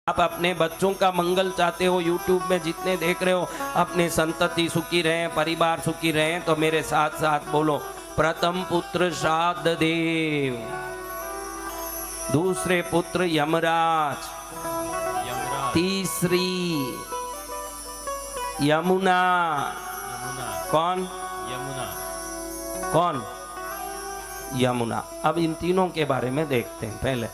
आप अपने बच्चों का मंगल चाहते हो, यूट्यूब में जितने देख रहे हो, अपने संतति सुखी रहे, परिवार सुखी रहे, तो मेरे साथ साथ बोलो, प्रथम पुत्र श्राद्ध देव, दूसरे पुत्र यमराज, तीसरी यमुना। कौन? कौन? यमुना। अब इन तीनों के बारे में देखते हैं। पहले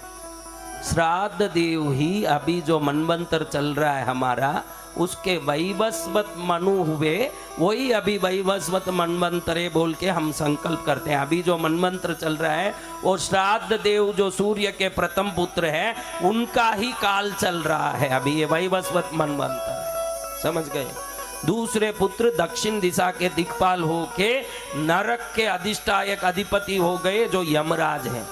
श्राद्ध देव ही अभी जो मनवंतर चल रहा है हमारा, उसके वैवस्वत मनु हुए, वही अभी वैवस्वत मनवंतरे बोल के हम संकल्प करते हैं। अभी जो मनवंत्र चल रहा है वो श्राद्ध देव जो सूर्य के प्रथम पुत्र है, उनका ही काल चल रहा है अभी, ये वैवस्वत मनवंतर है। समझ गए? दूसरे पुत्र दक्षिण दिशा के दिक्पाल होके नरक के अधिष्ठायक अधिपति हो गए, जो यमराज हैं।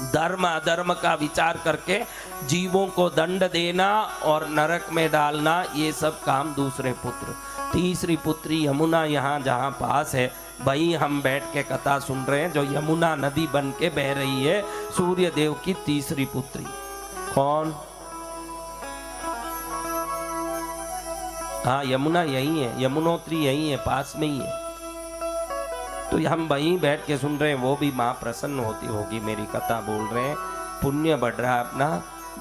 धर्म अधर्म का विचार करके जीवों को दंड देना और नरक में डालना, ये सब काम दूसरे पुत्र। तीसरी पुत्री यमुना यहाँ जहाँ पास है, वही हम बैठ के कथा सुन रहे हैं, जो यमुना नदी बन के बह रही है, सूर्य देव की तीसरी पुत्री। कौन? हाँ, यमुना यही है, यमुनोत्री यही है, पास में ही है। तो हम वहीं बैठ के सुन रहे हैं, वो भी माँ प्रसन्न होती होगी, मेरी कथा बोल रहे हैं, पुण्य बढ़ रहा है अपना,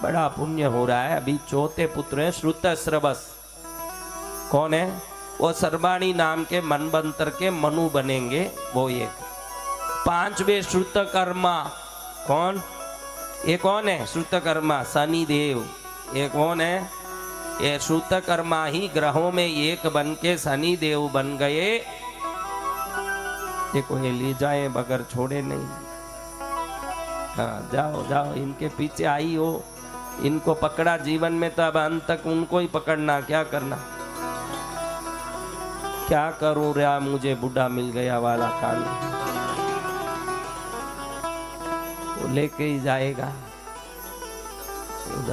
बड़ा पुण्य हो रहा है। अभी चौथे पुत्र है श्रुतस्रवस। कौन है? वो सर्वाणी नाम के मनवंतर के मनु बनेंगे, वो एक। पांचवे श्रुतकर्मा। कौन? ये कौन है? श्रुतकर्मा शनि देव। ये कौन है? ये श्रुतकर्मा ही ग्रहों में एक बन के शनि देव बन गए। देखो, ये ले जाए बगैर छोड़े नहीं। हाँ, जाओ जाओ, इनके पीछे आई हो, इनको पकड़ा जीवन में, तो अब अंत तक उनको ही पकड़ना। क्या करना? क्या करूं रे, मुझे बूढ़ा मिल गया वाला कान, वो लेके ही जाएगा।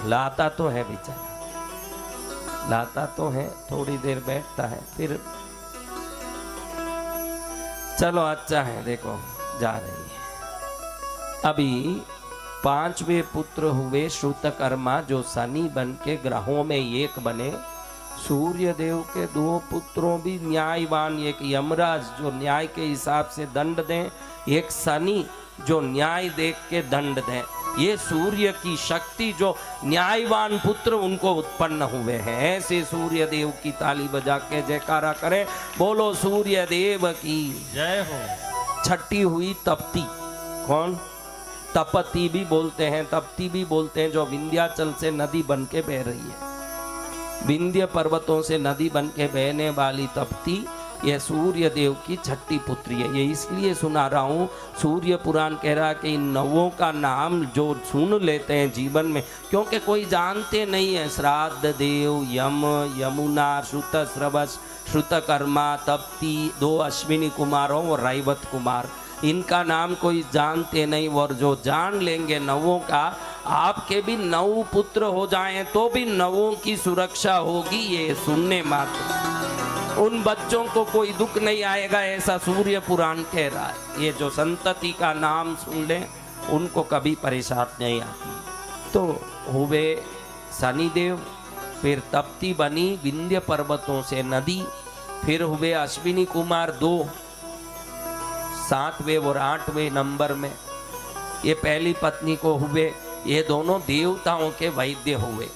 लाता तो है बेचारा, लाता तो है, थोड़ी देर बैठता है, फिर चलो अच्छा है, देखो जा रही है। अभी पांचवे पुत्र हुए श्रुतकर्मा, जो शनि बन के ग्रहों में एक बने। सूर्य देव के दो पुत्रों भी न्यायवान, एक यमराज जो न्याय के हिसाब से दंड दें, एक शनि जो न्याय देख के दंड दें। ये सूर्य की शक्ति, जो न्यायवान पुत्र उनको उत्पन्न हुए हैं। ऐसे सूर्य देव की ताली बजा के जयकारा करें, बोलो सूर्य देव की जय हो। छठी हुई तपती। कौन? तपती भी बोलते हैं, तपती भी बोलते हैं, जो विंध्याचल से नदी बन के बह रही है। विंध्य पर्वतों से नदी बन के बहने वाली तपती, यह सूर्य देव की छठी पुत्री है। ये इसलिए सुना रहा हूँ, सूर्य पुराण कह रहा है कि इन नवों का नाम जो सुन लेते हैं जीवन में, क्योंकि कोई जानते नहीं है, श्राद्ध देव, यम, यमुना, श्रुतस्रवस, श्रुतकर्मा, तप्ती, दो अश्विनी कुमारों और रैवत कुमार, इनका नाम कोई जानते नहीं। और जो जान लेंगे नवों का, आपके भी 9 पुत्र हो जाएं तो भी 9 की सुरक्षा होगी, ये सुनने मात्र। उन बच्चों को कोई दुख नहीं आएगा, ऐसा सूर्य पुराण कह रहा है। ये जो संतति का नाम सुन ले, उनको कभी परेशानी नहीं आती। तो हुए शनिदेव, फिर तप्ती बनी विंध्य पर्वतों से नदी, फिर हुए अश्विनी कुमार 2, 7वें और 8वें नंबर में। ये पहली पत्नी को हुए, ये दोनों देवताओं के वैद्य हुए।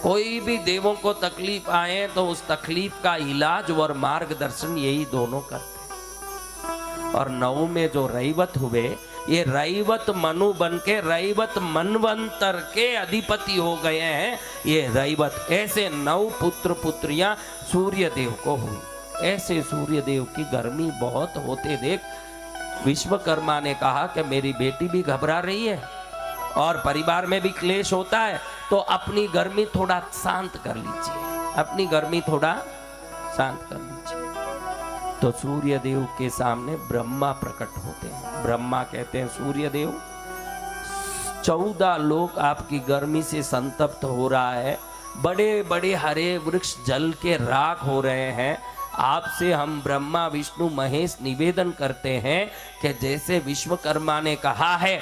कोई भी देवों को तकलीफ आए तो उस तकलीफ का इलाज और मार्गदर्शन यही दोनों करते। और 9 में जो रैवत हुए, ये रैवत मनु बन के रैवत मनवंतर के अधिपति हो गए हैं। ये रैवत, ऐसे 9 पुत्र पुत्रियां सूर्य देव को हुई। ऐसे सूर्य देव की गर्मी बहुत होते देख विश्वकर्मा ने कहा कि मेरी बेटी भी घबरा रही है और परिवार में भी क्लेश होता है, तो अपनी गर्मी थोड़ा शांत कर लीजिए, अपनी गर्मी थोड़ा शांत कर लीजिए। तो सूर्य देव के सामने ब्रह्मा प्रकट होते हैं। ब्रह्मा कहते हैं, सूर्य देव, 14 लोग आपकी गर्मी से संतप्त हो रहा है, बड़े बड़े हरे वृक्ष जल के राख हो रहे हैं। आपसे हम ब्रह्मा विष्णु महेश निवेदन करते हैं कि जैसे विश्वकर्मा ने कहा है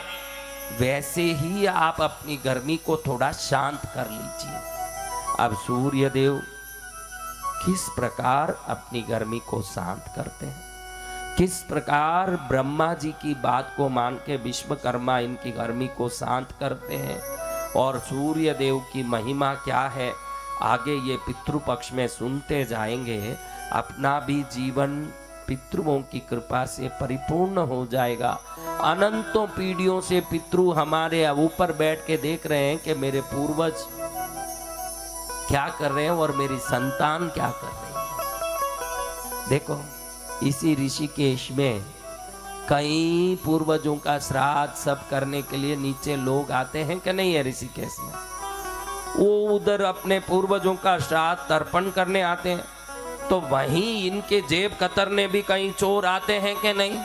वैसे ही आप अपनी गर्मी को थोड़ा शांत कर लीजिए। अब सूर्य देव किस प्रकार अपनी गर्मी को शांत करते हैं, किस प्रकार ब्रह्मा जी की बात को मान के विश्वकर्मा इनकी गर्मी को शांत करते हैं, और सूर्य देव की महिमा क्या है आगे ये पितृपक्ष में सुनते जाएंगे। अपना भी जीवन पितृओं की कृपा से परिपूर्ण हो जाएगा। अनंतों पीढ़ियों से पितृ हमारे ऊपर बैठ के देख रहे हैं कि मेरे पूर्वज क्या कर रहे हैं और मेरी संतान क्या कर रही है। देखो इसी ऋषिकेश में कई पूर्वजों का श्राद्ध सब करने के लिए नीचे लोग आते हैं कि नहीं है ऋषिकेश में। वो उधर अपने पूर्वजों का श्राद्ध तर्पण करने आते हैं, तो वहीं इनके जेब कतरने भी कहीं चोर आते हैं कि नहीं।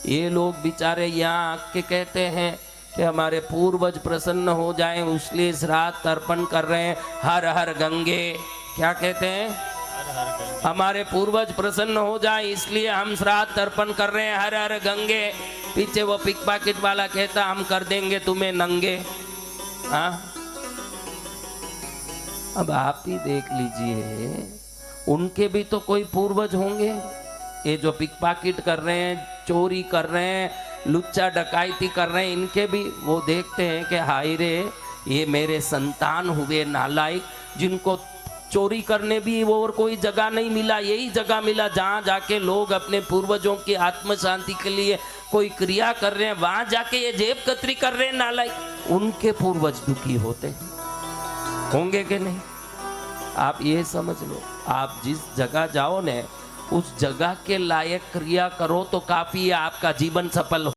ये लोग बेचारे यहाँ आके कहते हैं कि हमारे पूर्वज प्रसन्न हो जाएं इसलिए श्राद्ध तर्पण कर रहे हैं। हर हर गंगे, क्या कहते हैं, हमारे पूर्वज प्रसन्न हो जाए इसलिए हम श्राद्ध तर्पण कर रहे हैं, हर हर गंगे। पीछे वो पिक पॉकेट वाला कहता हम कर देंगे तुम्हें नंगे। हाँ, अब आप ही देख लीजिए, उनके भी तो कोई पूर्वज होंगे। ये जो पिक पॉकेट कर रहे हैं, चोरी कर रहे हैं, लुच्चा डकैती कर रहे हैं, इनके भी वो देखते हैं कि हाय रे ये मेरे संतान हुए नालायक, जिनको चोरी करने भी वो और कोई जगह नहीं मिला, यही जगह मिला जहाँ जाके लोग अपने पूर्वजों की आत्म शांति के लिए कोई क्रिया कर रहे हैं, वहां जाके ये जेब कतरी कर रहे हैं नालायक। उनके पूर्वज दुखी होते होंगे कि नहीं। आप ये समझ लो, आप जिस जगह जाओ न उस जगह के लायक क्रिया करो तो काफी आपका जीवन सफल हो।